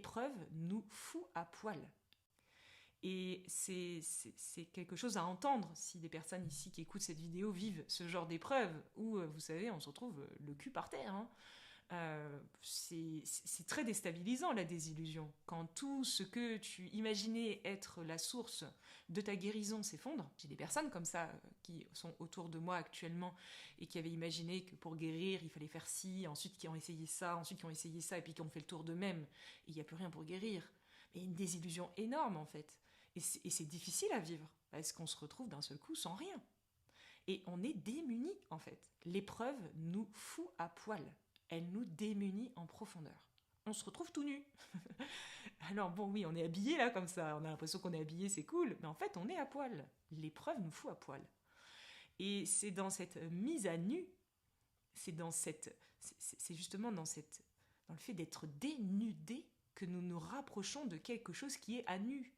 l'épreuve nous fout à poil. Et c'est quelque chose à entendre si des personnes ici qui écoutent cette vidéo vivent ce genre d'épreuve où, vous savez, on se retrouve le cul par terre. Hein. C'est très déstabilisant la désillusion. Quand tout ce que tu imaginais être la source de ta guérison s'effondre. J'ai des personnes comme ça qui sont autour de moi actuellement et qui avaient imaginé que pour guérir il fallait faire ci, ensuite qui ont essayé ça, ensuite qui ont essayé ça et puis qui ont fait le tour d'eux-mêmes et il n'y a plus rien pour guérir. Mais une désillusion énorme en fait. Et c'est difficile à vivre parce qu'on se retrouve d'un seul coup sans rien. Et on est démunis en fait. L'épreuve nous fout à poil. Elle nous démunit en profondeur. On se retrouve tout nu. Alors bon, oui, on est habillé là comme ça. On a l'impression qu'on est habillé, c'est cool. Mais en fait, on est à poil. L'épreuve nous fout à poil. Et c'est dans cette mise à nu, c'est justement dans le fait d'être dénudé que nous nous rapprochons de quelque chose qui est à nu,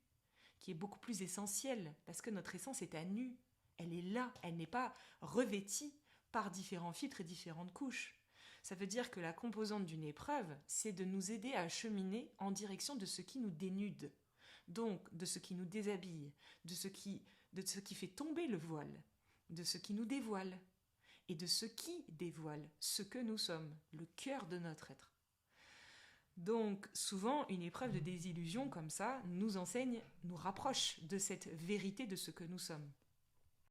qui est beaucoup plus essentiel, parce que notre essence est à nu. Elle est là, elle n'est pas revêtie par différents filtres et différentes couches. Ça veut dire que la composante d'une épreuve, c'est de nous aider à cheminer en direction de ce qui nous dénude, donc de ce qui nous déshabille, de ce qui fait tomber le voile, de ce qui nous dévoile, et de ce qui dévoile ce que nous sommes, le cœur de notre être. Donc souvent, une épreuve de désillusion comme ça nous enseigne, nous rapproche de cette vérité de ce que nous sommes.